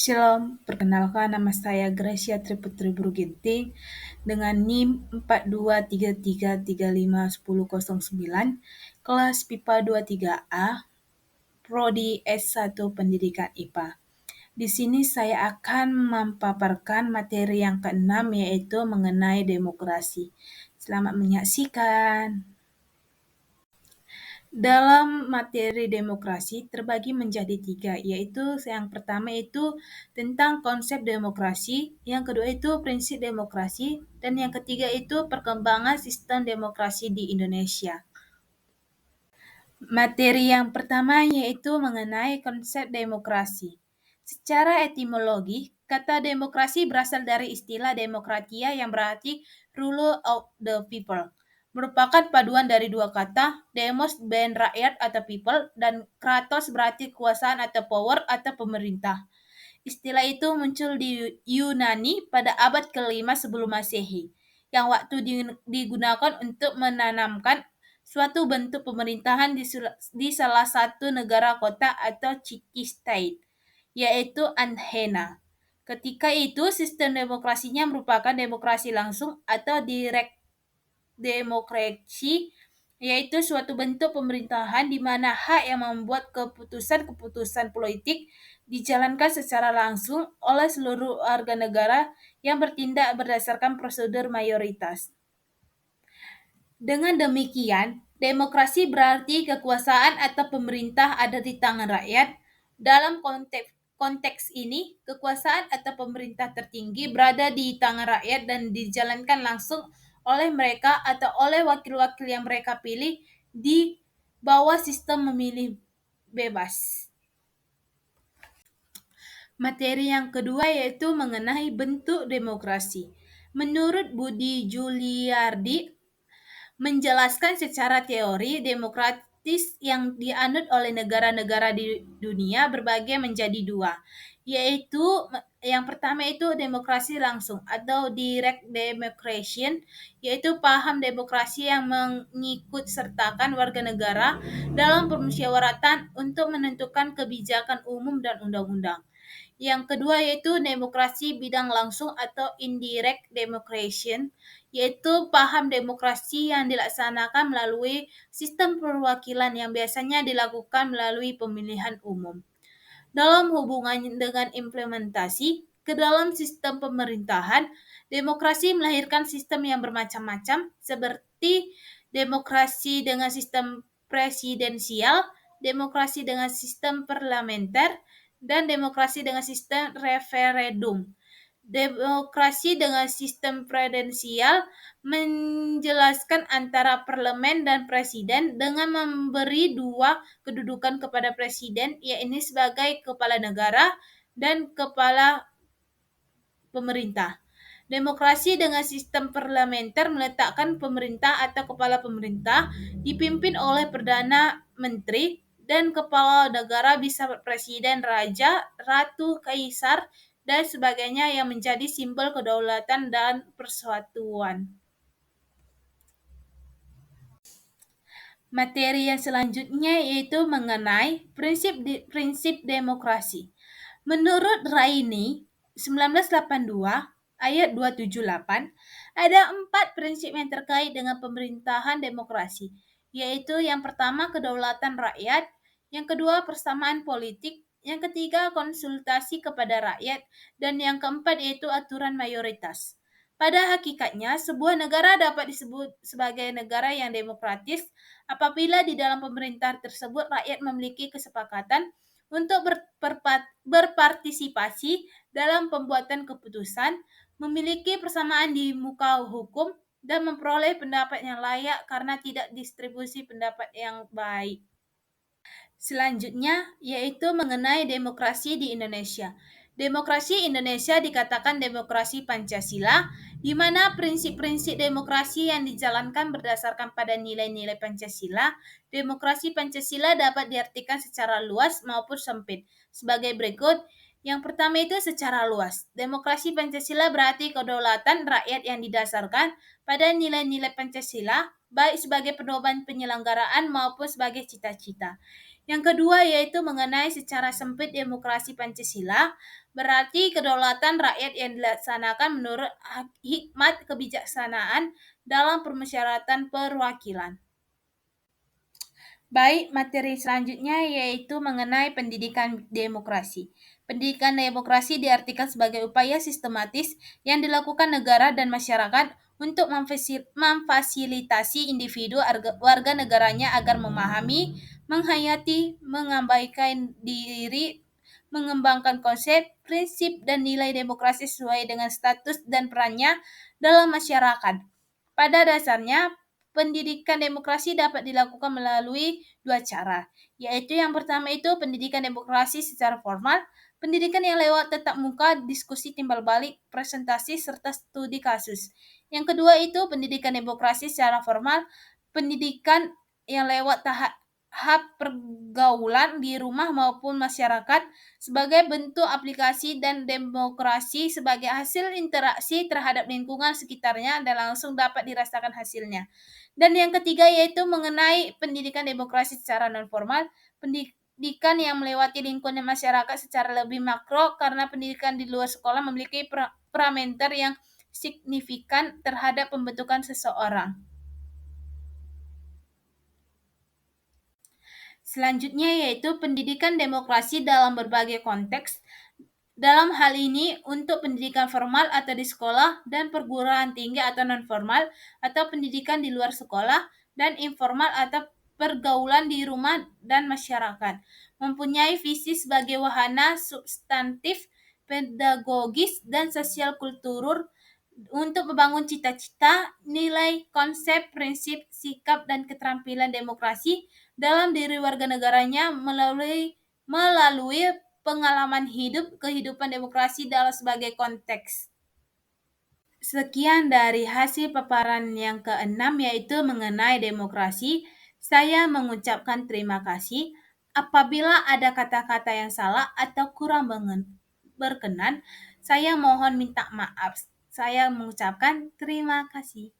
Shalom, perkenalkan nama saya Gracia Triputri Burginting dengan NIM 4233351009, kelas PIPA 23A, Prodi S1 Pendidikan IPA. Di sini saya akan memaparkan materi yang keenam yaitu mengenai demokrasi. Selamat menyaksikan. Dalam materi demokrasi terbagi menjadi 3, yaitu yang pertama itu tentang konsep demokrasi, yang kedua itu prinsip demokrasi, dan yang ketiga itu perkembangan sistem demokrasi di Indonesia. Materi yang pertama yaitu mengenai konsep demokrasi. Secara etimologi, kata demokrasi berasal dari istilah demokratia yang berarti rule of the people. Merupakan paduan dari dua kata, demos ben rakyat atau people, dan kratos berarti kekuasaan atau power atau pemerintah. Istilah itu muncul di Yunani pada abad ke-5 sebelum Masehi, yang waktu digunakan untuk menanamkan suatu bentuk pemerintahan di salah satu negara kota atau city state, yaitu Athena. Ketika itu sistem demokrasinya merupakan demokrasi langsung atau direct demokrasi, yaitu suatu bentuk pemerintahan di mana hak yang membuat keputusan-keputusan politik dijalankan secara langsung oleh seluruh warga negara yang bertindak berdasarkan prosedur mayoritas. Dengan demikian, demokrasi berarti kekuasaan atau pemerintah ada di tangan rakyat. Dalam konteks ini, kekuasaan atau pemerintah tertinggi berada di tangan rakyat dan dijalankan langsung oleh mereka atau oleh wakil-wakil yang mereka pilih di bawah sistem memilih bebas. Materi yang kedua yaitu mengenai bentuk demokrasi. Menurut Budi Juliardi, menjelaskan secara teori demokratis yang dianut oleh negara-negara di dunia berbagi menjadi dua, yaitu yang pertama itu demokrasi langsung atau direct democracy, yaitu paham demokrasi yang mengikut sertakan warga negara dalam permusyawaratan untuk menentukan kebijakan umum dan undang-undang. Yang kedua yaitu demokrasi bidang langsung atau indirect democracy, yaitu paham demokrasi yang dilaksanakan melalui sistem perwakilan yang biasanya dilakukan melalui pemilihan umum. Dalam hubungan dengan implementasi ke dalam sistem pemerintahan, demokrasi melahirkan sistem yang bermacam-macam seperti demokrasi dengan sistem presidensial, demokrasi dengan sistem parlementer, dan demokrasi dengan sistem referendum. Demokrasi dengan sistem presidensial menjelaskan antara parlemen dan presiden dengan memberi dua kedudukan kepada presiden, yaitu sebagai kepala negara dan kepala pemerintah. Demokrasi dengan sistem parlementer meletakkan pemerintah atau kepala pemerintah dipimpin oleh Perdana Menteri dan kepala negara bisa presiden, raja, ratu, kaisar, dan sebagainya yang menjadi simbol kedaulatan dan persatuan. Materi yang selanjutnya yaitu mengenai prinsip demokrasi. Menurut Raini 1982 ayat 278 ada 4 prinsip yang terkait dengan pemerintahan demokrasi, yaitu yang pertama kedaulatan rakyat, yang kedua persamaan politik, yang ketiga konsultasi kepada rakyat, dan yang keempat yaitu aturan mayoritas. Pada hakikatnya, sebuah negara dapat disebut sebagai negara yang demokratis apabila di dalam pemerintahan tersebut rakyat memiliki kesepakatan untuk berpartisipasi dalam pembuatan keputusan, memiliki persamaan di muka hukum, dan memperoleh pendapat yang layak karena tidak distribusi pendapat yang baik. Selanjutnya yaitu mengenai demokrasi di Indonesia. Demokrasi Indonesia dikatakan demokrasi Pancasila, di mana prinsip-prinsip demokrasi yang dijalankan berdasarkan pada nilai-nilai Pancasila. Demokrasi Pancasila dapat diartikan secara luas maupun sempit. Sebagai berikut, yang pertama itu secara luas. Demokrasi Pancasila berarti kedaulatan rakyat yang didasarkan pada nilai-nilai Pancasila, baik sebagai pedoman penyelenggaraan maupun sebagai cita-cita. Yang kedua yaitu mengenai secara sempit demokrasi Pancasila, berarti kedaulatan rakyat yang dilaksanakan menurut hikmat kebijaksanaan dalam permusyawaratan perwakilan. Baik, materi selanjutnya yaitu mengenai pendidikan demokrasi. Pendidikan demokrasi diartikan sebagai upaya sistematis yang dilakukan negara dan masyarakat untuk memfasilitasi individu warga negaranya agar memahami, menghayati, mengabaikan diri, mengembangkan konsep, prinsip, dan nilai demokrasi sesuai dengan status dan perannya dalam masyarakat. Pada dasarnya, pendidikan demokrasi dapat dilakukan melalui dua cara, yaitu yang pertama itu pendidikan demokrasi secara formal, pendidikan yang lewat tatap muka, diskusi timbal balik, presentasi, serta studi kasus. Yang kedua itu pendidikan demokrasi secara formal, pendidikan yang lewat tahap pergaulan di rumah maupun masyarakat sebagai bentuk aplikasi dan demokrasi sebagai hasil interaksi terhadap lingkungan sekitarnya dan langsung dapat dirasakan hasilnya. Dan yang ketiga yaitu mengenai pendidikan demokrasi secara non formal, pendidikan yang melewati lingkungan masyarakat secara lebih makro karena pendidikan di luar sekolah memiliki parameter yang signifikan terhadap pembentukan seseorang. Selanjutnya yaitu pendidikan demokrasi dalam berbagai konteks. Dalam hal ini untuk pendidikan formal atau di sekolah dan perguruan tinggi atau non formal atau pendidikan di luar sekolah dan informal atau pergaulan di rumah dan masyarakat. Mempunyai visi sebagai wahana substantif, pedagogis, dan sosial kultural untuk membangun cita-cita, nilai, konsep, prinsip, sikap, dan keterampilan demokrasi dalam diri warga negaranya melalui pengalaman hidup kehidupan demokrasi dalam sebagai konteks. Sekian dari hasil paparan yang keenam yaitu mengenai demokrasi. Saya mengucapkan terima kasih. Apabila ada kata-kata yang salah atau kurang berkenan, saya mohon minta maaf. Saya mengucapkan terima kasih.